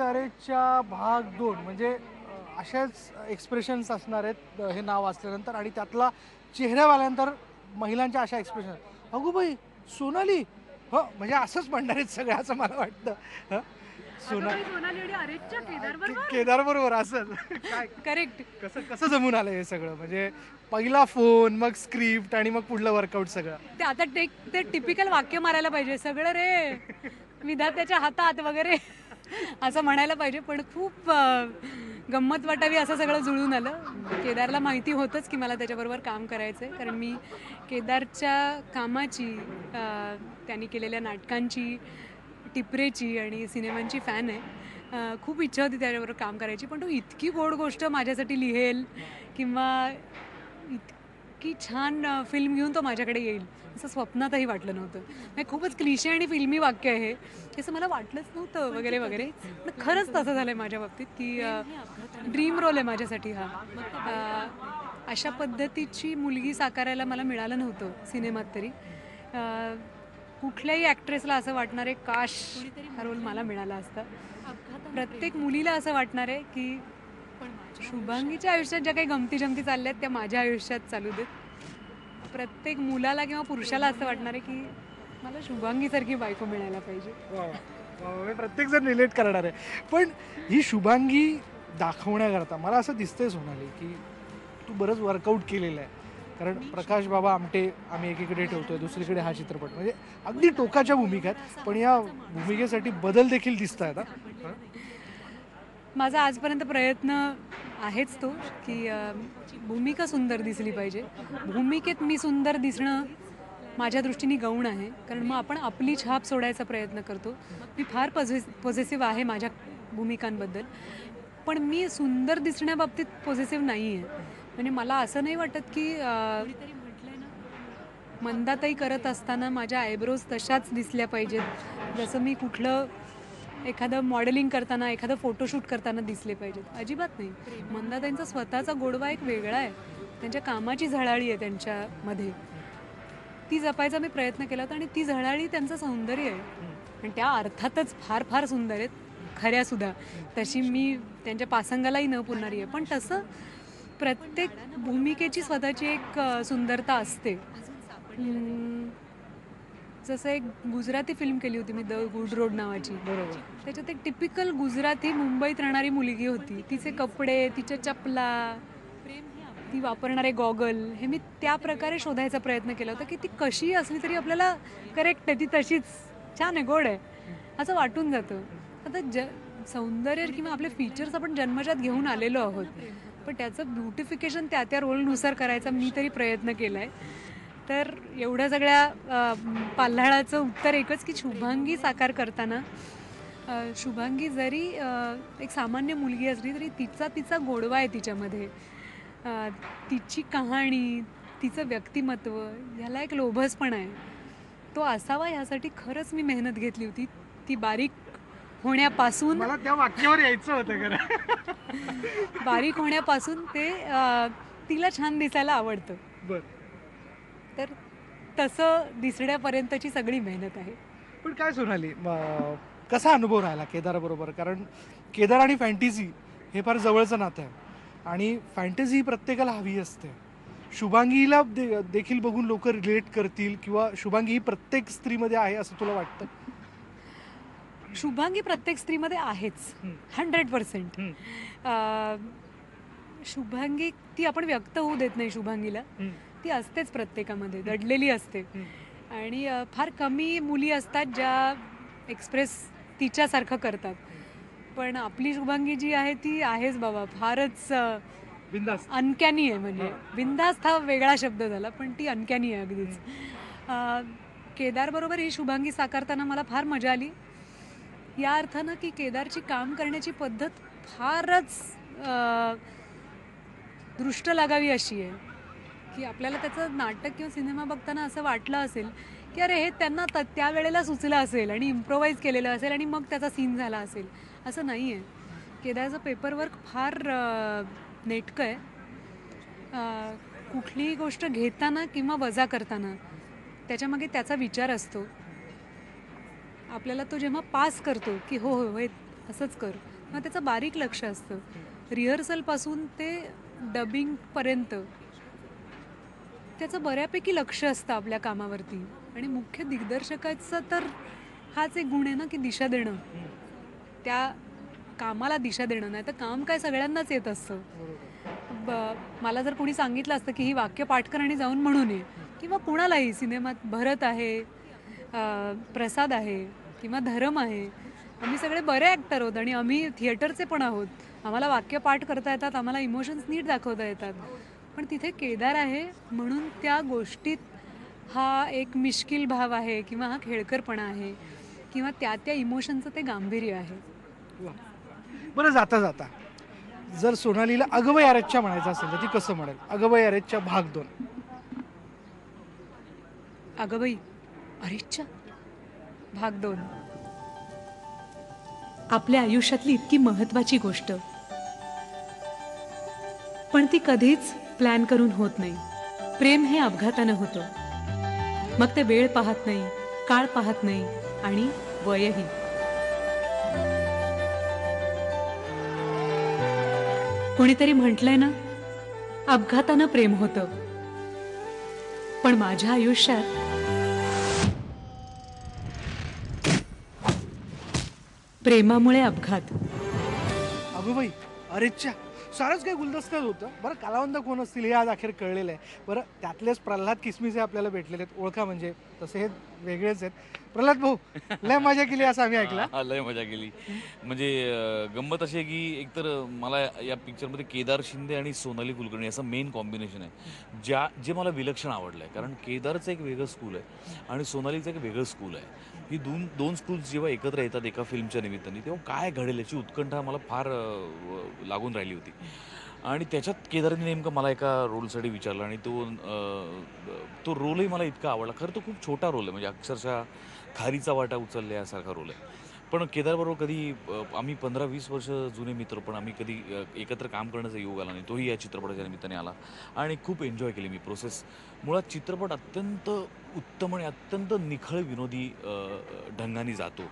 अरेच्या भाग 2 म्हणजे अशाच एक्सप्रेशन्स असणार आहेत हे नाव वाचल्यानंतर आणि त्यातला चेहऱ्यावाल्यानंतर महिलांच्या अशा एक्सप्रेशन, अगो बाई सोनाली, हो म्हणजे असंच म्हणणार आहेत सगळे असं मला वाटतं. हं? सोना सोनाली आणि अरेच्या केदार बरोबर केदार बरोबर असं काय करेक्ट. कसं कसं जमून आलं हे सगळं म्हणजे पहिला फोन मग स्क्रिप्ट आणि मग पुढलं वर्कआउट सगळं. ते आता ते टिपिकल वाक्य मारायला पाहिजे सगळं रे विधात्याच्या हातात वगैरे असं म्हणायला पाहिजे. पण खूप गंमत वाटावी असं सगळं जुळून आलं. केदारला माहिती होतंच की मला त्याच्याबरोबर काम करायचं आहे, कारण मी केदारच्या कामाची, त्यांनी केलेल्या नाटकांची, टिपरेची आणि सिनेमांची फॅन आहे. खूप इच्छा होती त्याच्याबरोबर काम करायची, पण तो इतकी गोड गोष्ट माझ्यासाठी लिहेल किंवा इतकी छान फिल्म घेऊन तो माझ्याकडे येईल असं स्वप्नातही वाटलं नव्हतं. म्हणजे खूपच क्लिशे आणि फिल्मी वाक्य आहे हे, असं मला वाटलंच नव्हतं वगैरे वगैरे. पण खरंच तसं झालं आहे माझ्या बाबतीत की ड्रीम रोल आहे माझ्यासाठी हा. अशा पद्धतीची मुलगी साकारायला मला मिळालं नव्हतं सिनेमात तरी. कुठल्याही ॲक्ट्रेसला असं वाटणार आहे काश हा रोल मला मिळाला असता. प्रत्येक मुलीला असं वाटणार आहे की शुभांगीच्या आयुष्यात ज्या काही गमती जमती चालल्या आहेत त्या माझ्या आयुष्यात चालू देत. प्रत्येक मुलाला किंवा पुरुषाला असं वाटणार आहे की मला शुभांगीसारखी बायको मिळायला पाहिजे. प्रत्येक जण रिलेट करणार आहे. पण ही शुभांगी दाखवण्याकरता मला असं दिसतंय सोनाली की तू बरंच वर्कआउट केलेलं आहे. कारण प्रकाश बाबा आमटे आम्ही एकीकडे ठेवतोय, दुसरीकडे हा चित्रपट, म्हणजे अगदी टोकाच्या भूमिका आहेत, पण या भूमिकेसाठी बदल देखील दिसत आहेत. माझा आजपर्यंत प्रयत्न आहेच तो की भूमिका सुंदर दिसली पाहिजे. भूमिकेत मी सुंदर दिसणं माझ्या दृष्टीने गौण आहे, कारण मग आपण आपली छाप सोडायचा प्रयत्न करतो. मी फार पॉझिटिव्ह आहे माझ्या भूमिकांबद्दल, पण मी सुंदर दिसण्याबाबतीत पॉझिटिव्ह नाही आहे. म्हणजे मला असं नाही वाटत की मंदाताई करत असताना माझ्या आयब्रोज तशाच दिसल्या पाहिजेत जसं मी कुठलं एखादं मॉडेलिंग करताना, एखादं फोटोशूट करताना दिसले पाहिजेत. अजिबात नाही. मंदाताईंचा स्वतःचा गोडवा एक वेगळा आहे, त्यांच्या कामाची झळाळी आहे त्यांच्यामध्ये, ती जपायचा मी प्रयत्न केला होता. आणि ती झळाळी त्यांचं सौंदर्य आहे आणि त्या अर्थातच फार फार सुंदर आहेत खऱ्यासुद्धा. तशी मी त्यांच्या पासंगालाही न पुरणारी आहे, पण तसं प्रत्येक भूमिकेची स्वतःची एक सुंदरता असते. जसं एक गुजराती फिल्म केली होती मी, द गुड रोड नावाची. बरोबर. त्याच्यात एक टिपिकल गुजराती मुंबईत राहणारी मुलगी होती. तिचे कपडे, तिच्या चपला, ती वापरणारे गॉगल, हे मी त्या प्रकारे शोधायचा प्रयत्न केला होता की ती कशी असली तरी आपल्याला करेक्ट आहे, ती तशीच छान आहे, गोड आहे असं वाटून जातं. आता सौंदर्य किंवा आपले फीचर्स आपण जन्मजात घेऊन आलेलो आहोत, पण त्याचं ब्युटिफिकेशन त्या त्या रोलनुसार करायचा मी तरी प्रयत्न केला आहे. तर एवढ्या सगळ्या पाल्हाळाचं उत्तर एकच की शुभांगी साकार करताना शुभांगी जरी एक सामान्य मुलगी असली तरी तिचा गोडवा आहे तिच्यामध्ये. तिची कहाणी, तिचं व्यक्तिमत्व, ह्याला एक लोभसपणा आहे, तो असावा ह्यासाठी खरंच मी मेहनत घेतली होती. ती बारीक होण्यापासून, मला त्या वाक्यावर यायचं होतं खरं. बारीक होण्यापासून ते तिला छान दिसायला आवडतं, तर तसं दिसण्यापर्यंतची सगळी मेहनत आहे. पण काय सोनाली, कसा अनुभव राहिला केदार बरोबर? कारण केदार आणि फॅन्टसी हे फार जवळचं नातं आहे आणि फॅन्टसी ही प्रत्येकाला हवी असते. शुभांगीला देखील बघून लोक रिलेट करतील किंवा शुभांगी ही प्रत्येक स्त्रीमध्ये आहे असं तुला वाटतं? शुभांगी प्रत्येक स्त्रीमध्ये आहेच, 100%. शुभांगी ती आपण व्यक्त होऊ देत नाही. शुभांगीला ती असतेच प्रत्येकामध्ये, दडलेली असते. आणि फार कमी मुली असतात ज्या एक्सप्रेस तिच्यासारखं करतात, पण आपली शुभांगी जी आहे ती आहेच बाबा, फारच अनकॅनी आहे. म्हणजे बिंदास्त हा वेगळा शब्द झाला, पण ती अनकॅनी आहे अगदीच. केदारबरोबर ही शुभांगी साकारताना मला फार मजा आली, या अर्थानं की केदारची काम करण्याची पद्धत फारच दृष्ट लागावी अशी आहे की आपल्याला त्याचं नाटक किंवा सिनेमा बघताना असं वाटलं असेल की अरे हे त्यांना त्यावेळेला सुचलं असेल आणि इम्प्रोवाईज केलेलं असेल आणि मग त्याचा सीन झाला असेल, असं नाही आहे. केदारचं पेपरवर्क फार नेटकं आहे. कुठलीही गोष्ट घेताना किंवा वजा करताना त्याच्यामागे त्याचा विचार असतो. आपल्याला तो जेव्हा पास करतो की हो हो हे असंच कर, किंवा त्याचं बारीक लक्ष असतं. रिहर्सलपासून ते डबिंगपर्यंत त्याचं बऱ्यापैकी लक्ष असतं आपल्या कामावरती. आणि मुख्य दिग्दर्शकाचा तर हाच एक गुण आहे ना, की दिशा देणं, त्या कामाला दिशा देणं. नाही तर काम काय सगळ्यांनाच येत असतं. मला जर कोणी सांगितलं असतं की ही वाक्य पाठ कर आणि जाऊन म्हणून ये, किंवा कुणालाही सिनेमात भरत आहे, प्रसाद आहे किंवा धरम आहे, आम्ही सगळे बरे ॲक्टर आहोत आणि आम्ही थिएटरचे पण आहोत, आम्हाला वाक्य पाठ करता येतात, आम्हाला इमोशन्स नीट दाखवता येतात. पण तिथे केदार आहे म्हणून त्या गोष्टीत हा एक मिश्किल भाव आहे किंवा हा खेळकरपणा आहे किंवा त्या इमोशनचं ते गांभीर्य आहे. वा. बरं, जाता जाता जर सोनालीला अगं यारेच्या म्हणायचं असेल तर ती कसं म्हणेल? अगं यारेच्या भाग 2. अगं बाई, अरेच्चा, भाग 2. आपल्या आयुष्यातली इतकी महत्वाची गोष्ट, पण ती कधीच प्लॅन करून होत नाही. प्रेम हे अपघातानं होतं. मग ते वेळ पाहत नाही, काळ पाहत नाही आणि वयही. कोणीतरी म्हटलंय ना, अपघातानं प्रेम होतं. पण माझ्या आयुष्यात प्रेमामुळे अपघात. अगं बाई, अरेच्या, सारंच काही गुलदस्त्यात होतं. बरं, कलावंत कोण असतील हे आज अखेर कळलेलं आहे. बरं, त्यातलेच प्रल्हाद किसमिसे आपल्याला भेटलेले आहेत. ओळखा म्हणजे तसे हे वेगळेच आहेत. प्रल्हाद भाऊ, लय मजा केली असं आम्ही ऐकलं. हा, लय मजा केली. म्हणजे गंमत अशी आहे की एकतर मला या पिक्चरमध्ये केदार शिंदे आणि सोनाली कुलकर्णी असं मेन कॉम्बिनेशन आहे, जे मला विलक्षण आवडलं आहे. कारण केदारचं एक वेगळं स्कूल आहे आणि सोनालीचं एक वेगळं स्कूल आहे. ही दोन स्कूल्स जेव्हा एकत्र येतात एका फिल्मच्या निमित्ताने, तेव्हा काय घडेल याची उत्कंठा मला फार लागून राहिली होती. आणि त्याच्यात केदारने नेमकं मला एका रोलसाठी विचारलं आणि तो रोलही मला इतका आवडला. खरं तो खूप छोटा रोल आहे, म्हणजे अक्षरशः खारीचा वाटा उचलल्यासारखा रोल आहे. पण केदारबरोबर कधी आम्ही 15-20 वर्ष जुने मित्र, पण आम्ही कधी एकत्र काम करण्याचा योग आला नाही. तोही या चित्रपटाच्या निमित्ताने आला आणि खूप एन्जॉय केली मी प्रोसेस. मुळात चित्रपट अत्यंत उत्तम आणि अत्यंत निखळ विनोदी ढंगाने जातो.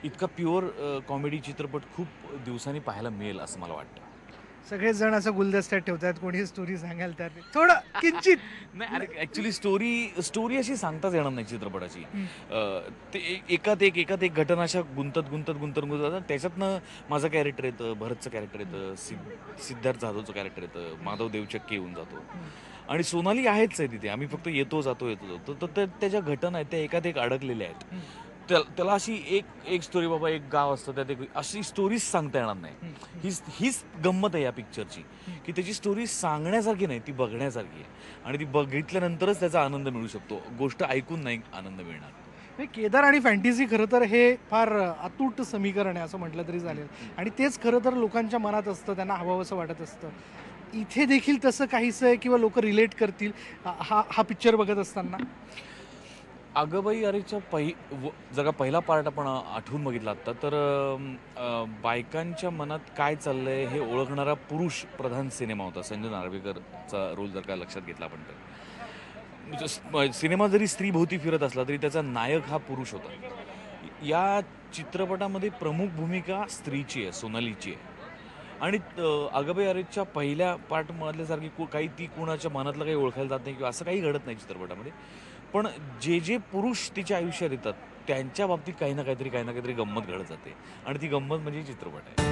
इतका प्युअर कॉमेडी चित्रपट खूप दिवसांनी पाहायला मिळेल असं मला वाटतं. सगळेच जण असं गुलदस्त्यात ठेवतात, कोणी स्टोरी सांगायला तयार नाही. थोडं किंचित नाही, अरे ॲक्च्युली स्टोरी अशी सांगताच येणार नाही चित्रपटाची. ते एकात एक घटना अशा गुंतत त्याच्यातनं माझं कॅरेक्टर येतं, भरतचं कॅरेक्टर येतं, सिद्धार्थ जाधवचं कॅरेक्टर येतं, माधव देवचक्के येऊन जातो आणि सोनाली आहेच आहे तिथे. आम्ही फक्त येतो जातो तर त्याच्या घटना आहेत त्या एकात एक अडकलेल्या आहेत. त्याला अशी एक स्टोरी, बाबा एक गाव असतं त्यात अशी स्टोरीज सांगता येणार नाही. हीच गंमत आहे या पिक्चरची, की त्याची स्टोरी सांगण्यासारखी नाही, ती बघण्यासारखी आहे आणि ती बघितल्यानंतरच त्याचा आनंद मिळू शकतो. गोष्ट ऐकून नाही आनंद मिळणार. केदार आणि फॅन्टसी खरं तर हे फार अतूट समीकरण आहे असं म्हटलं तरी चालेल. आणि तेच खरं तर लोकांच्या मनात असतं, त्यांना हवं असं वाटत असतं. इथे देखील तसं काहीच आहे किंवा लोक रिलेट करतील हा पिक्चर बघत असताना? अगबाई अरेच्या जर का पहिला पार्ट आपण आठवून बघितला आता, तर बायकांच्या मनात काय चाललंय हे ओळखणारा पुरुष प्रधान सिनेमा होता. संजय नार्वेकरचा रोल जर का लक्षात घेतला आपण तर, सिनेमा जरी स्त्रीभोवती फिरत असला तरी त्याचा नायक हा पुरुष होता. या चित्रपटामध्ये प्रमुख भूमिका स्त्रीची आहे, सोनालीची आहे. आणि अगबाई अरेच्या पहिल्या पार्टमधल्यासारखी काही ती कुणाच्या मनातलं काही ओळखायला जात नाही किंवा असं काही घडत नाही चित्रपटामध्ये. पण जे पुरुष तिच्या आयुष्यात येतात त्यांच्या बाबतीत काही ना काहीतरी गंमत घडत जाते आणि ती गंमत म्हणजे चित्रपट आहे.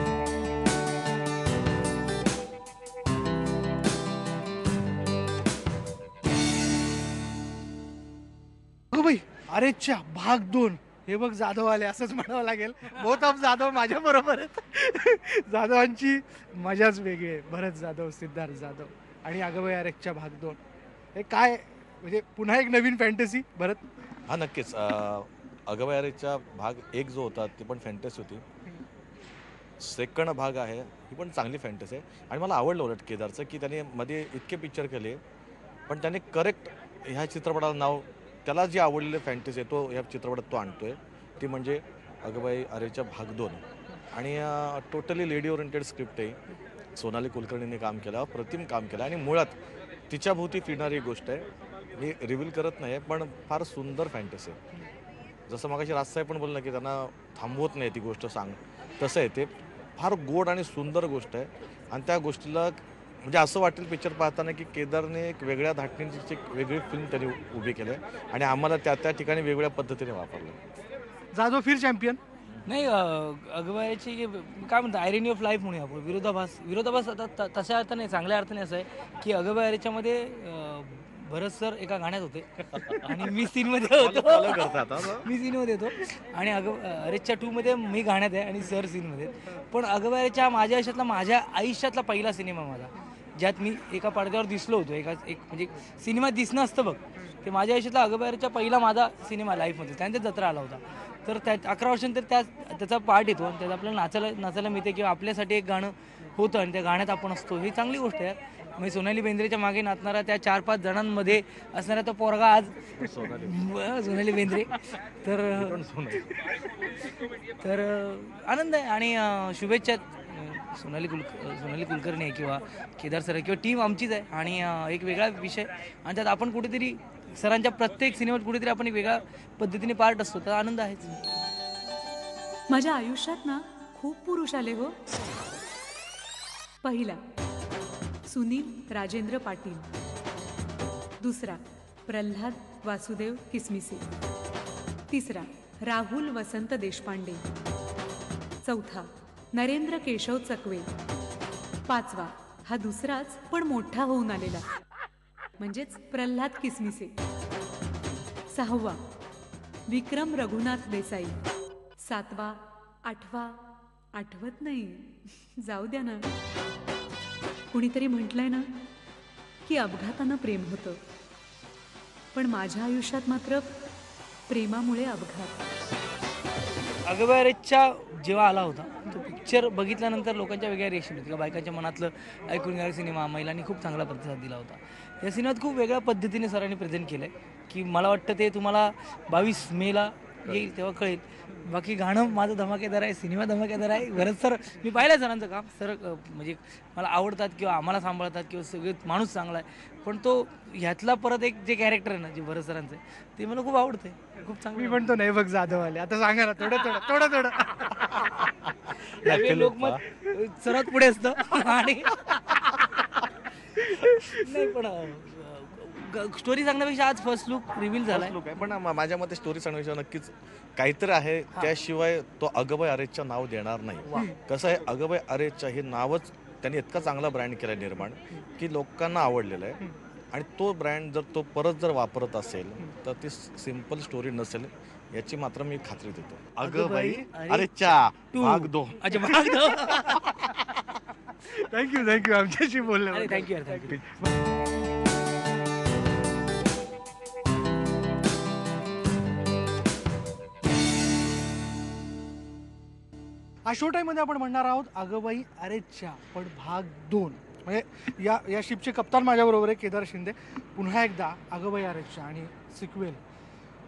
अगं अरेच्या भाग 2. हे बघ, जाधव आले असंच म्हणावं लागेल. बोथ ऑफ जाधव माझ्या बरोबर आहेत. जाधवांची मजाच वेगळी आहे. भरत जाधव, सिद्धार्थ जाधव आणि अगं अरेच्या भाग 2. हे काय म्हणजे पुन्हा एक नवीन फॅन्टसी भरत? हा, नक्कीच. अगबायारीचा भाग 1 जो होता ती पण फॅन्टसी होती. सेकंड भाग आहे ही पण चांगली फॅन्टसी आहे आणि मला आवडलं उलट केदारचं, की त्याने मध्ये इतके पिक्चर केले पण त्याने करेक्ट ह्या चित्रपटाला नाव, त्याला जी आवडलेली फॅन्टसी आहे तो ह्या चित्रपटात तो आणतोय. ती म्हणजे अगबाई अरेच्या भाग 2 आणि टोटली लेडी ओरिएंटेड स्क्रिप्ट आहे. सोनाली कुलकर्णीने काम केलं, अप्रतिम काम केलं आणि मुळात तिच्याभोवती फिरणारी गोष्ट आहे. मी रिव्हील करत नाही पण फार सुंदर फॅन्टसी आहे. जसं मगाशी राजसाहेब पण बोलला की त्यांना थांबवत नाही ती गोष्ट सांग, तसं आहे ते. फार गोड आणि सुंदर गोष्ट आहे आणि त्या गोष्टीला म्हणजे असं वाटेल पिक्चर पाहताना की केदारने एक वेगळ्या धाटणीची एक वेगळी फिल्म त्यांनी उभी केली आहे आणि आम्हाला त्या त्या ठिकाणी वेगवेगळ्या पद्धतीने वापरलं. जाधव फिर चॅम्पियन. नाही अगबायाची काय म्हणतात आयरनी ऑफ लाईफ म्हणूया आपण, विरोधाभास आता तशा अर्थाने चांगल्या अर्थाने असं आहे की अगबाया याच्यामध्ये भरत सर एका गाण्यात होते आणि मी सीनमध्ये होतो मी सीनमध्ये होतो आणि अरेच्या 2 मध्ये मी गाण्यात आहे आणि सर सीनमध्ये. पण अगबायाच्या माझ्या आयुष्यातला पहिला सिनेमा माझा, ज्यात मी एका पडद्यावर दिसलो होतो, एक म्हणजे सिनेमात दिसणं असतं बघ, ते माझ्या आयुष्यातला अगबायाच्या पहिला माझा सिनेमा लाईफमध्ये. त्यानंतर जत्रा आला होता, तर त्या 11 वर्षांतर त्याचा पार्ट येतो आणि त्यात आपल्याला नाचायला मिळते किंवा आपल्यासाठी एक गाणं होतं आणि त्या गाण्यात आपण असतो, ही चांगली गोष्ट आहे. म्हणजे सोनाली बेंद्रेच्या मागे नाचणारा त्या 4-5 जणांमध्ये असणारा तो पोरगा आज सोनाली बेंद्रे, तर आनंद आहे आणि शुभेच्छा सोनाली कुलकर्णी आहे किंवा केदार सर आहे किंवा टीम आमचीच आहे आणि एक वेगळा विषय आणि त्यात आपण कुठेतरी सरांच्या प्रत्येक सिनेमात कुठेतरी आपण एक वेगळ्या पद्धतीने पार्ट असतो, तर आनंद आहेच. माझ्या आयुष्यात ना खूप पुरुष आले हो. पहिला सुनील राजेंद्र पाटील, दुसरा प्रल्हाद वासुदेव किसमिसे, तिसरा राहुल वसंत देशपांडे, चौथा नरेंद्र केशव चकवे, पाचवा हा दुसराच पण मोठा होऊन आलेला म्हणजेच प्रल्हाद किसमिसे, सहावा विक्रम रघुनाथ देसाई, सातवा आठवा आठवत नाही, जाऊ द्या ना. कुणीतरी म्हटलंय ना की अपघातानं प्रेम होतं, पण माझ्या आयुष्यात मात्र प्रेमामुळे अपघात. अगबायाच्या जेव्हा आला होता तो पिक्चर बघितल्यानंतर लोकांच्या वेगळ्या रिएक्शन होती, बायकांच्या मनातलं ऐकून गेला सिनेमा, महिलांनी खूप चांगला प्रतिसाद दिला होता. या सिनेमात खूप वेगळ्या पद्धतीने सरांनी प्रेझेंट केलं आहे की मला वाटतं ते तुम्हाला 22 मेला येईल तेव्हा कळेल. बाकी गाणं माझं धमाकेदार आहे, सिनेमा धमाकेदार आहे. भरत सर मी पाहिलं सरांचं काम, सर म्हणजे मला आवडतात किंवा आम्हाला सांभाळतात किंवा सगळे माणूस चांगला आहे, पण तो ह्यातला परत एक जे कॅरेक्टर आहे ना जे भरत सरांचं आहे ते मला खूप आवडतंय, खूप चांगलं. मी म्हणतो नाही बघ जाधव आले, आता सांगा ना थोडं लोकमत सर्वात पुढे असतं आणि नाही पण स्टोरी सांगण्यापेक्षा आज फर्स्ट लुक रिव्हील झालाय. पण माझ्या मते स्टोरी सांगण्यापेक्षा नक्कीच काहीतरी आहे, त्याशिवाय तो अगबाई अरेच्या नाव देणार नाही. कसं आहे, अगबाई अरेच्या हे नावच त्यांनी इतका चांगला ब्रँड केला निर्माण की लोकांना आवडलेलं आहे आणि तो ब्रँड जर तो परत जर वापरत असेल तर ती सिंपल स्टोरी नसेल याची मात्र मी खात्री देतो. अगबाई अरेच्या भाग 2. अच्छा भाग 2. थँक्यू आमच्याशी बोलले. थँक्यू. हा शो टाईममध्ये आपण म्हणणार आहोत अगबाई अरेच्या पण भाग 2. म्हणजे या शिपचे कप्तान माझ्याबरोबर आहे केदार शिंदे. पुन्हा एकदा अगबाई अरेच्या आणि सिक्वेल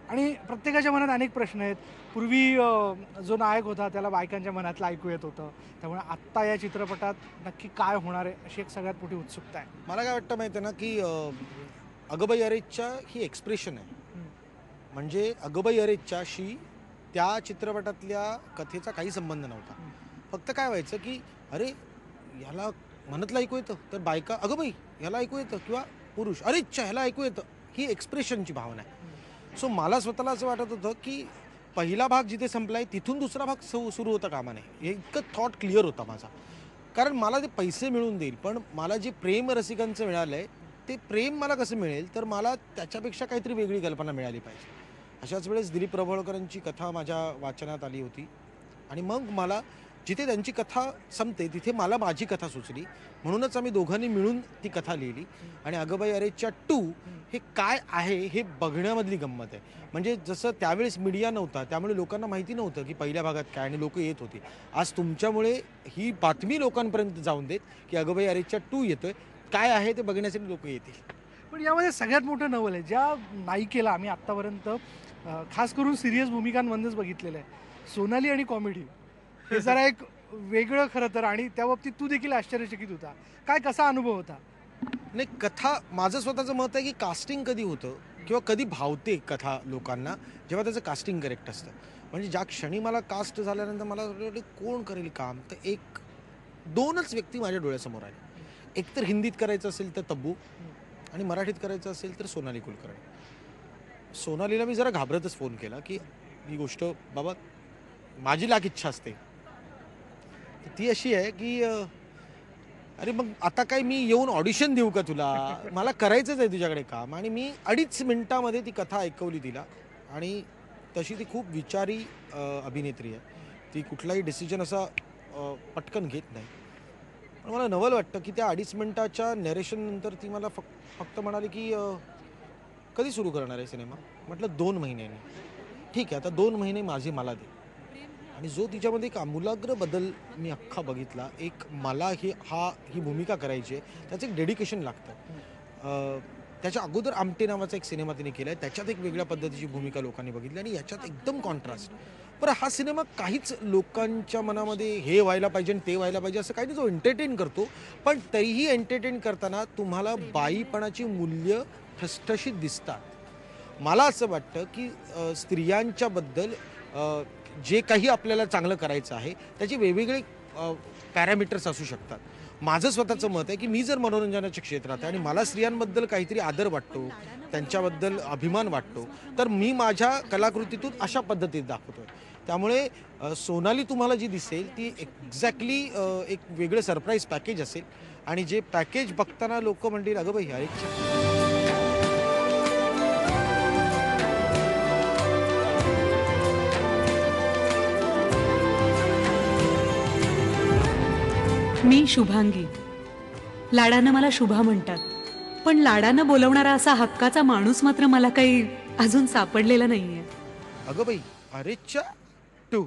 आणि प्रत्येकाच्या मनात अनेक प्रश्न आहेत. पूर्वी जो नायक होता त्याला बायकांच्या मनातलं ऐकू येत होतं, त्यामुळे आत्ता या चित्रपटात नक्की काय होणार आहे अशी एक सगळ्यात मोठी उत्सुकता आहे. मला काय वाटतं माहिती आहे ना की अगबाई अरेच्या ही एक्सप्रेशन आहे. म्हणजे अगबाई अरेच्याशी त्या चित्रपटातल्या कथेचा काही संबंध नव्हता. फक्त काय व्हायचं की अरे ह्याला मनातलं ऐकू येतं, तर बायका अगबाई ह्याला ऐकू येतं किंवा पुरुष अरेच्या ह्याला ऐकू येतं, ही एक्सप्रेशनची भावना आहे. सो मला स्वतःला असं वाटत होतं की पहिला भाग जिथे संपलाय तिथून दुसरा भाग सुरू होता कामा नये, हे इतकं थॉट क्लिअर होता माझा. कारण मला ते पैसे मिळून देईल, पण मला जे प्रेम रसिकांचं मिळालं आहे ते प्रेम मला कसं मिळेल, तर मला त्याच्यापेक्षा काहीतरी वेगळी कल्पना मिळाली पाहिजे. अशाच वेळेस दिलीप प्रभावळकरांची कथा माझ्या वाचनात आली होती आणि मग मला जिथे त्यांची कथा संपते तिथे मला माझी कथा सुचली, म्हणूनच आम्ही दोघांनी मिळून ती कथा लिहिली. आणि अगबाई अरेच्या 2 हे काय आहे हे बघण्यामधली गंमत आहे. म्हणजे जसं त्यावेळेस मीडिया नव्हता त्यामुळे लोकांना माहिती नव्हतं की पहिल्या भागात काय आणि लोक येत होते. आज तुमच्यामुळे ही बातमी लोकांपर्यंत जाऊन देत की अगबाई अरेच्या 2 येतोय, काय आहे ते बघण्यासाठी लोक येतील. पण यामध्ये सगळ्यात मोठं नवल आहे, ज्या नायिकेला आम्ही आत्तापर्यंत खास करून सिरियस भूमिकांमध्येच बघितलेलं आहे, सोनाली आणि कॉमेडी हे जरा एक वेगळं खरं तर, आणि त्या बाबतीत तू देखील आश्चर्यचकित होता. काय कसा अनुभव होता? नाही, कथा माझं स्वतःचं मत आहे की कास्टिंग कधी होतं किंवा कधी भावते कथा लोकांना जेव्हा त्याचं कास्टिंग करेक्ट असतं. म्हणजे ज्या क्षणी मला कास्ट झाल्यानंतर मला वाटलं कोण करेल काम, तर एक दोनच व्यक्ती माझ्या डोळ्यासमोर आले. एक तर हिंदीत करायचं असेल तर तब्बू, आणि मराठीत करायचं असेल तर सोनाली कुलकर्णी. सोनालीला मी जरा घाबरतच फोन केला की ही गोष्ट बाबा माझी लाख इच्छा असते. तर ती अशी आहे की अरे मग आता काय मी येऊन ऑडिशन देऊ का तुला, मला करायचंच आहे तुझ्याकडे काम. आणि मी 2.5 मिनिटामध्ये ती कथा ऐकवली तिला. आणि तशी ती खूप विचारी अभिनेत्री आहे. ती कुठलाही डिसिजन असा पटकन घेत नाही. पण मला नवल वाटतं की त्या 2.5 मिनिटाच्या नरेशननंतर ती मला फक्त म्हणाली की कधी सुरू करणार आहे सिनेमा. म्हटलं 2 महिन्यांनी. ठीक आहे, आता 2 महिने माझे मला दे. आणि जो तिच्यामध्ये एक आमूलाग्र बदल मी अख्खा बघितला. एक मला ही भूमिका करायची आहे, त्याचं एक डेडिकेशन लागतं. त्याच्या अगोदर आमटे नावाचा एक सिनेमा तिने केला आहे, त्याच्यात एक वेगळ्या पद्धतीची भूमिका लोकांनी बघितली आणि याच्यात एकदम कॉन्ट्रास्ट. बरं, हा सिनेमा काहीच लोकांच्या मनामध्ये हे व्हायला पाहिजे आणि ते व्हायला पाहिजे असं काही नाही. जो एंटरटेन करतो, पण तरीही एंटरटेन करताना तुम्हाला बाईपणाची मूल्य ठसठशीत दिसतात. मला असं वाटतं की स्त्रियांच्याबद्दल जे काही आपल्याला चांगलं करायचं आहे त्याचे वेगवेगळे पॅरामीटर्स असू शकतात. माझं स्वतःचं मत आहे की मी जर मनोरंजनाच्या क्षेत्रात आहे आणि मला स्त्रियांबद्दल काहीतरी आदर वाटतो, त्यांच्याबद्दल अभिमान वाटतो, तर मी माझ्या कलाकृतीतून अशा पद्धतीत दाखवतोय. त्यामुळे सोनाली तुम्हाला जी दिसेल ती एक्झॅक्टली एक वेगळं सरप्राईज पॅकेज असेल. आणि जे पॅकेज बघताना लोक म्हणतील अगं बाई अरे मी शुभांगी. लाडानं मला शुभा म्हणतात, पण लाडानं बोलवणारा असा हक्काचा माणूस मात्र मला काही अजून सापडलेला नाहीये. अगं बाई अरेच्या टू